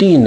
3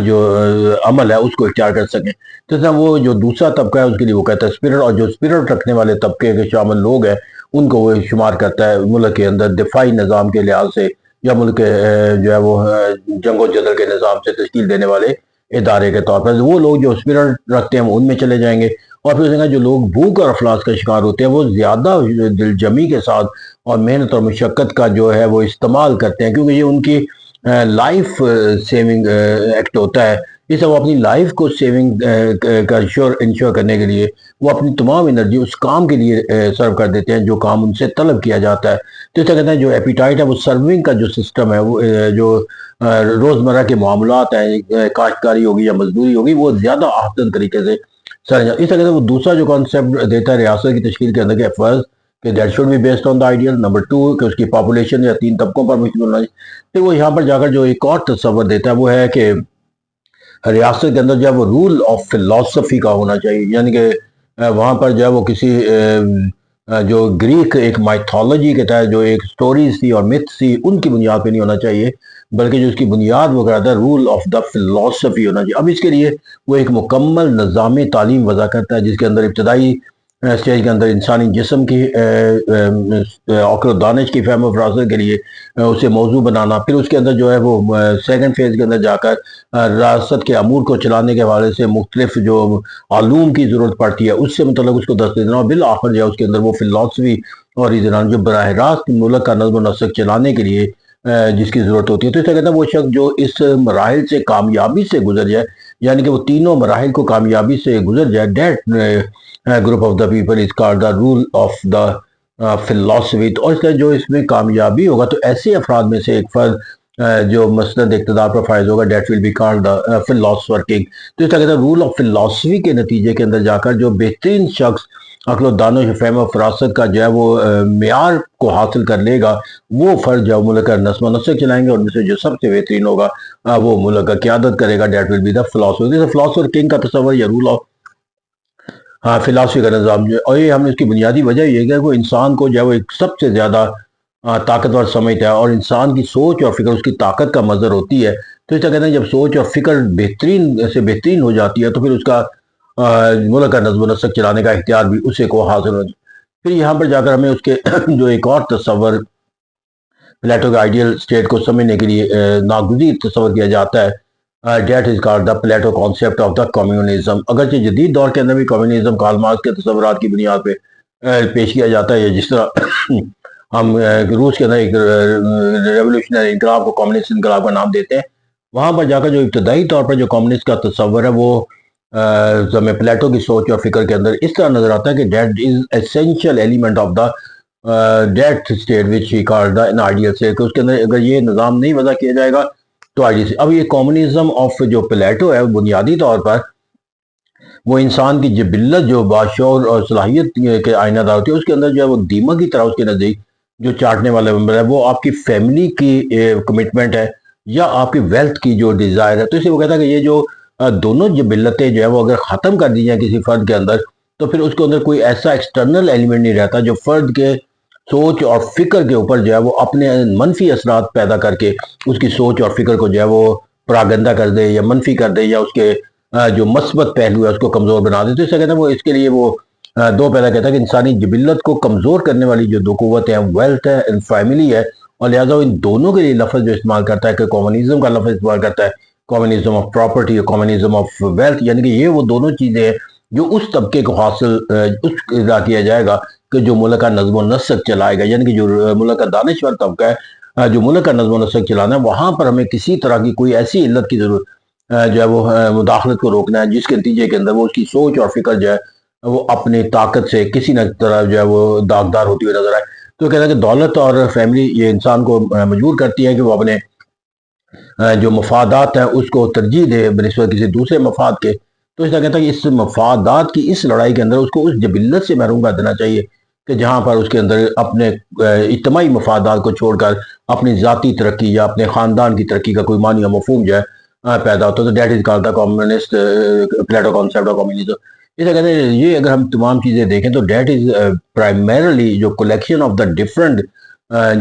جو عمل ہے اس کو اختیار کر سکیں. تو وہ جو دوسرا طبقہ ہے اس کے لیے وہ کہتا ہے اسپرٹ، اور جو اسپرٹ رکھنے والے طبقے کے شامل لوگ ہیں ان کو وہ شمار کرتا ہے ملک کے اندر دفاعی نظام کے لحاظ سے، یا ملک کے جو ہے وہ جنگ و جدل کے نظام سے تشکیل دینے والے ادارے کے طور پر. وہ لوگ جو اسپرٹ رکھتے ہیں وہ ان میں چلے جائیں گے. اور پھر جو لوگ بھوک اور افلاس کا شکار ہوتے ہیں وہ زیادہ دل جمی کے ساتھ اور محنت اور مشقت کا جو ہے وہ استعمال کرتے ہیں، کیونکہ یہ ان کی لائف سیونگ ایکٹ ہوتا ہے. اس سے وہ اپنی لائف کو سیونگ کا انشور کرنے کے لیے وہ اپنی تمام انرجی اس کام کے لیے سرو کر دیتے ہیں جو کام ان سے طلب کیا جاتا ہے. تو اس سے کہتے ہیں جو ایپیٹائٹ ہے وہ سرونگ کا جو سسٹم ہے وہ جو روزمرہ کے معاملات ہیں، کاشتکاری ہوگی یا مزدوری ہوگی، وہ زیادہ آسان طریقے سے سر انجام. اس سے کہتے ہیں وہ دوسرا جو کانسیپٹ دیتا ہے ریاست کی تشکیل کے اندر کہ فرض کہ that should be based on the ideal. Number 2 کہ اس کی پاپولیشن یا 3 طبقوں پر مشتمل ہونا چاہیے. پھر وہ یہاں پر جا کر جو ایک اور تصور دیتا ہے وہ ہے کہ ریاست کے اندر جو ہے وہ رول آف فلسفی کا ہونا چاہیے، یعنی کہ وہاں پر جو ہے وہ کسی جو گریک ایک مائتھولوجی کے تحت جو ایک سٹوریز تھی اور میتھس تھی ان کی بنیاد پہ نہیں ہونا چاہیے، بلکہ جو اس کی بنیاد وہ کہتا ہے رول آف دا فلسفی ہونا چاہیے. اب اس کے لیے وہ ایک مکمل نظام تعلیم وضع کرتا ہے جس کے اندر ابتدائی اسٹیج کے اندر انسانی جسم کی عقل و دانش کی فہم و فراست کے لیے اسے موضوع بنانا، پھر اس کے اندر جو ہے وہ سیکنڈ فیز کے اندر جا کر ریاست کے امور کو چلانے کے حوالے سے مختلف جو علوم کی ضرورت پڑتی ہے اس سے متعلق اس کو دست دینا، اور بالآخر جو ہے اس کے اندر وہ فلسفی اور ریزنان جو براہ راست ملک کا نظم و نسق چلانے کے لیے جس کی ضرورت ہوتی ہے. تو اس سے کہتا ہے وہ شخص جو اس مراحل سے کامیابی سے گزر جائے، یعنی کہ وہ تینوں مراحل کو کامیابی سے گزر جائے، that group of the people is called the rule of the philosopher. اور اس جو اس میں کامیابی ہوگا تو ایسے افراد میں سے ایک فرد جو مسند اقتدار پر فائز ہوگا، that will be called the philosopher king. تو اس کا کہتا ہے رول آف فلسفی کے نتیجے کے اندر جا کر جو بہترین شخص عقل و دانش فہم و فراست کا جو ہے وہ معیار کو حاصل کر لے گا، وہ فرد جو ملک کا نظم و نسق چلائیں گے، اور ان میں سے جو سب سے بہترین ہوگا وہ ملک کا قیادت کرے گا، that will be the philosopher. Philosopher king کا تصور یا رول آف فلسفی کا نظام جو ہے، اور یہ ہم نے اس کی بنیادی وجہ یہ ہے کہ وہ انسان کو جو ہے وہ ایک سب سے زیادہ طاقتور سمجھتا ہے، اور انسان کی سوچ اور فکر اس کی طاقت کا مظہر ہوتی ہے. تو اس کا کہتے ہیں جب سوچ اور فکر بہترین سے بہترین ہو جاتی ہے تو پھر اس کا ملک کا نظم و نسق چلانے کا اختیار بھی اسے کو حاصل ہو جاتا ہے. پھر یہاں پر جا کر ہمیں اس کے جو ایک اور تصور پلیٹو کے آئیڈیل اسٹیٹ کو سمجھنے کے لیے ناگزیر تصور کیا جاتا ہے، that is called the Plato concept of the communism. اگرچہ جدید دور کے اندر بھی کمیونزم کارل مارکس کے تصورات کی بنیاد پہ پیش کیا جاتا ہے، جس طرح ہم روس کے اندر ایک ریولوشنری انقلاب کو کمیونسٹ انقلاب کا نام دیتے ہیں. وہاں پر جا کر جو ابتدائی طور پر جو کمیونسٹ کا تصور ہے وہ ہمیں پلیٹو کی سوچ اور فکر کے اندر اس طرح نظر آتا ہے کہ that is essential element of the that state which he called the in ideal state, کہ اس کے اندر اگر یہ نظام نہیں وضع کیا جائے گا تو آئیڈیل سے. اب یہ کمیونزم آف جو پلیٹو ہے بنیادی طور پر وہ انسان کی جبلت جو باشعور اور صلاحیت کے آئینہ دار ہوتی ہے، اس کے اندر جو ہے وہ دیمک کی طرح اس کے نزدیک جو چاٹنے والا ممبر ہے وہ آپ کی فیملی کی کمٹمنٹ ہے یا آپ کی ویلتھ کی جو ڈیزائر ہے. تو اسے وہ کہتا ہے کہ یہ جو دونوں جبلتیں جو ہے وہ اگر ختم کر دی جائیں کسی فرد کے اندر تو پھر اس کے اندر کوئی ایسا ایکسٹرنل ایلیمنٹ نہیں رہتا جو فرد کے سوچ اور فکر کے اوپر جو ہے وہ اپنے منفی اثرات پیدا کر کے اس کی سوچ اور فکر کو جو ہے وہ پراگندہ کر دے یا منفی کر دے یا اس کے جو مثبت پہلو ہے اس کو کمزور بنا دے. تو اس سے کہتا ہے وہ اس کے لیے وہ دو پہلا کہتا ہے کہ انسانی جبلت کو کمزور کرنے والی جو دو قوتیں ہیں ویلتھ ہے اور فیملی ہے، اور لہٰذا وہ ان دونوں کے لیے لفظ جو استعمال کرتا ہے کہ کمیونزم کا لفظ استعمال کرتا ہے کمیونزم آف پراپرٹی اور کمیونزم آف ویلتھ، یعنی کہ یہ وہ دونوں چیزیں ہیں جو اس طبقے کو حاصل اس ادا کیا جائے گا کہ جو ملک کا نظم و نسق چلائے گا، یعنی کہ جو ملک کا دانشور طبقہ ہے جو ملک کا نظم و نسق چلانا ہے، وہاں پر ہمیں کسی طرح کی کوئی ایسی علت کی ضرورت جو ہے وہ مداخلت کو روکنا ہے جس کے نتیجے کے اندر وہ اس کی سوچ اور فکر جو ہے وہ اپنی طاقت سے کسی نہ طرح جو ہے وہ داغدار ہوتی ہوئی نظر آئے. تو کہتا ہے کہ دولت اور فیملی یہ انسان کو مجبور کرتی ہے کہ وہ اپنے جو مفادات ہیں اس کو ترجیح دے بنسبت کسی دوسرے مفاد کے. تو اس طرح کہتا ہے کہ اس مفادات کی اس لڑائی کے اندر اس کو اس جبلت سے محروم کر دینا چاہیے کہ جہاں پر اس کے اندر اپنے اجتماعی مفادات کو چھوڑ کر اپنی ذاتی ترقی یا اپنے خاندان کی ترقی کا کوئی معنی یا مفہوم جو ہے پیدا ہوتا ہے. تو that is called the communist Plato concept of communism. اسے کہتے ہیں یہ اگر ہم تمام چیزیں دیکھیں تو دیٹ از پرائمرلی جو کلیکشن آف دا ڈفرنٹ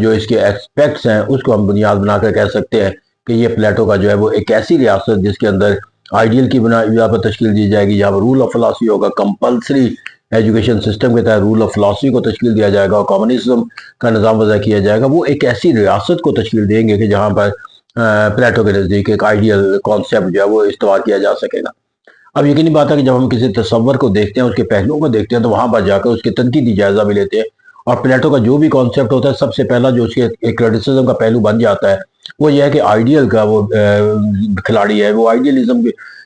جو اس کے ایکسپیکٹس ہیں اس کو ہم بنیاد بنا کر کہہ سکتے ہیں کہ یہ پلیٹو کا جو ہے وہ ایک ایسی ریاست جس کے اندر آئیڈیل کی بنا پر تشکیل دی جائے گی، جہاں پر رول آف فلاسفی ہوگا، کمپلسری ایجوکیشن سسٹم کے تحت رول آف فلاسفی کو تشکیل دیا جائے گا اور کمیونزم کا نظام وضع کیا جائے گا، وہ ایک ایسی ریاست کو تشکیل دیں گے کہ جہاں پر پلیٹو کے نزدیک ایک آئیڈیل کانسیپٹ جو ہے وہ استوار کیا جا سکے گا۔ اب یقینی بات ہے کہ جب ہم کسی تصور کو دیکھتے ہیں، اس کے پہلوؤں کو دیکھتے ہیں، تو وہاں پر جا کر اس کے تنقیدی جائزہ بھی لیتے ہیں، اور پلیٹو کا جو بھی کانسیپٹ ہوتا ہے، سب سے پہلا جو اس کے ایک کرٹیسزم کا پہلو بن جاتا ہے وہ یہ ہے کہ آئیڈیل کا وہ کھلاڑی ہے، وہ آئیڈیلزم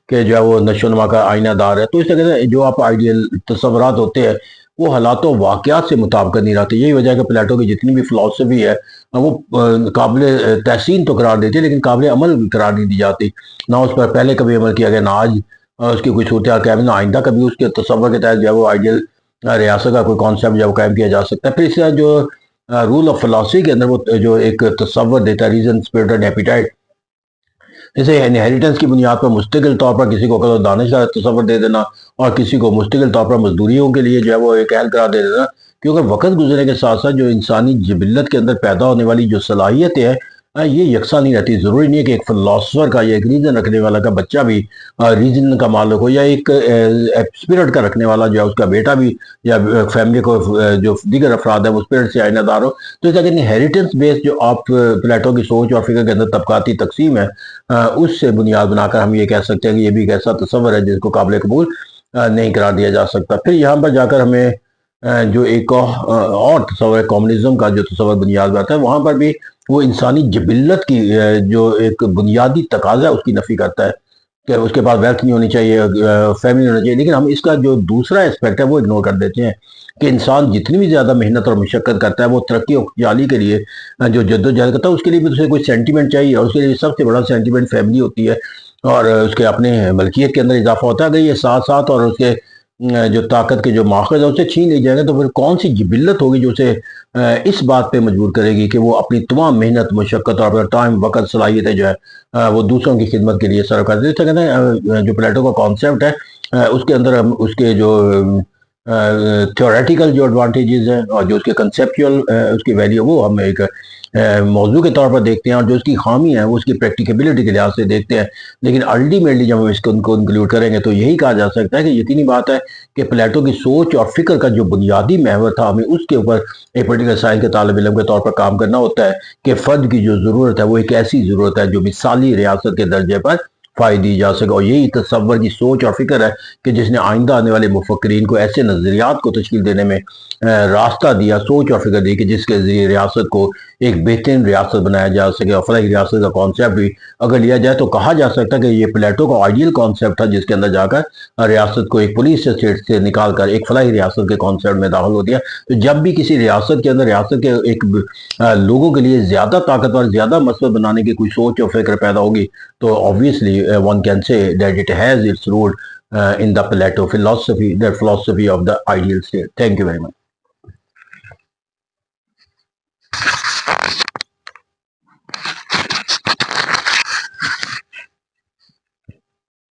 کے جو ہے وہ نشو و نما کا آئینہ دار ہے۔ تو اس طرح جو آپ آئیڈیل تصورات ہوتے ہیں وہ حالات و واقعات سے مطابقت نہیں رہتے۔ یہی وجہ ہے کہ پلیٹو کی جتنی بھی فلسفی ہے وہ قابل تحسین تو قرار دیتی ہے، لیکن قابل عمل قرار نہیں دی جاتی، نہ اس پر پہلے کبھی عمل کیا گیا، نہ آج اس کی کوئی صورتحال قائم، نہ آئندہ کبھی اس کے تصور کے تحت جو ہے وہ آئیڈیل ریاست کا کوئی کانسیپٹ جو ہے وہ قائم کیا جا سکتا ہے۔ پھر اس طرح جو رول آف فلاسفی کے اندر وہ جو ایک تصور دیتا ہے، ریزن، اسپرٹ اینڈ ایپیٹائٹ، اسے انہیریٹنس کی بنیاد پر مستقل طور پر کسی کو عقل و دانش کا تصور دے دینا، اور کسی کو مستقل طور پر مزدوریوں کے لیے جو ہے وہ ایک اہل قرار دے دینا، کیونکہ وقت گزرنے کے ساتھ ساتھ جو انسانی جبلت کے اندر پیدا ہونے والی جو صلاحیتیں ہیں یہ یکساں نہیں رہتی۔ ضروری نہیں ہے کہ ایک فلاسفر کا یا ایک ریزن رکھنے والا کا بچہ بھی ریزن کا مالک ہو، یا ایک اسپرٹ کا رکھنے والا جو ہے اس کا بیٹا بھی، یا فیملی کو جو دیگر افراد ہیں وہ اسپرٹ سے آئینہ دار ہو۔ تو اس طرح انہیریٹنس بیس جو آپ پلیٹو کی سوچ اور فکر کے اندر طبقاتی تقسیم ہے، اس سے بنیاد بنا کر ہم یہ کہہ سکتے ہیں کہ یہ بھی ایک ایسا تصور ہے جس کو قابل قبول نہیں قرار دیا جا سکتا۔ پھر یہاں پر جا کر ہمیں جو ایک اور تصور ہے کمیونزم کا، جو تصور بنیاد بناتا ہے، وہاں پر بھی وہ انسانی جبلت کی جو ایک بنیادی تقاضا ہے اس کی نفی کرتا ہے کہ اس کے پاس ویلتھ نہیں ہونی چاہیے، فیملی نہیں ہونی چاہیے، لیکن ہم اس کا جو دوسرا اسپیکٹ ہے وہ اگنور کر دیتے ہیں کہ انسان جتنی بھی زیادہ محنت اور مشقت کرتا ہے وہ ترقی و خوشحالی کے لیے جو جد و جہد کرتا ہے، اس کے لیے بھی اسے کوئی سینٹیمنٹ چاہیے، اور اس کے لیے سب سے بڑا سینٹیمنٹ فیملی ہوتی ہے، اور اس کے اپنے ملکیت کے اندر اضافہ ہوتا ہے۔ اگر یہ ساتھ ساتھ اور اس کے جو طاقت کے جو ماخذ ہے اسے چھین لی جائے گا، تو پھر کون سی جبلت ہوگی جو اسے اس بات پہ مجبور کرے گی کہ وہ اپنی تمام محنت، مشقت اور ٹائم، وقت، صلاحیتیں جو ہے وہ دوسروں کی خدمت کے لیے صرف کر دیتے ہیں۔ جو پلیٹو کا کانسیپٹ ہے اس کے اندر ہم اس کے جو تھیوریٹیکل جو ایڈوانٹیجز ہیں اور جو اس کے کنسیپچول اس کی ویلیو، وہ ہم ایک موضوع کے طور پر دیکھتے ہیں، اور جو اس کی خامی ہے وہ اس کی پریکٹیکیبلٹی کے لحاظ سے دیکھتے ہیں۔ لیکن الٹیمیٹلی جب ہم اس کو انکلوڈ کریں گے تو یہی کہا جا سکتا ہے کہ یقینی بات ہے کہ پلیٹو کی سوچ اور فکر کا جو بنیادی محور تھا، ہمیں اس کے اوپر ایک پرٹیکولر سائنس کے طالب علم کے طور پر کام کرنا ہوتا ہے کہ فرد کی جو ضرورت ہے وہ ایک ایسی ضرورت ہے جو مثالی ریاست کے درجے پر فائد دی جا سکے، اور یہی تصور کی سوچ اور فکر ہے کہ جس نے آئندہ آنے والے مفکرین کو ایسے نظریات کو تشکیل دینے میں راستہ دیا، سوچ اور فکر دی کہ جس کے ذریعے ریاست کو ایک بہترین ریاست بنایا جا سکے۔ اور فلاحی ریاست کا کانسیپٹ بھی اگر لیا جائے تو کہا جا سکتا ہے کہ یہ پلیٹو کا آئیڈیل کانسیپٹ تھا، جس کے اندر جا کر ریاست کو ایک پولیس اسٹیٹ سے نکال کر ایک فلاحی ریاست کے کانسیپٹ میں داخل ہو دیا۔ تو جب بھی کسی ریاست کے اندر ریاست کے ایک لوگوں کے لیے زیادہ طاقتور، زیادہ مثبت بنانے کی کوئی سوچ اور فکر پیدا ہوگی، تو obviously one can say that it has its root in the Plato philosophy, the philosophy of the ideal state. Thank you very much.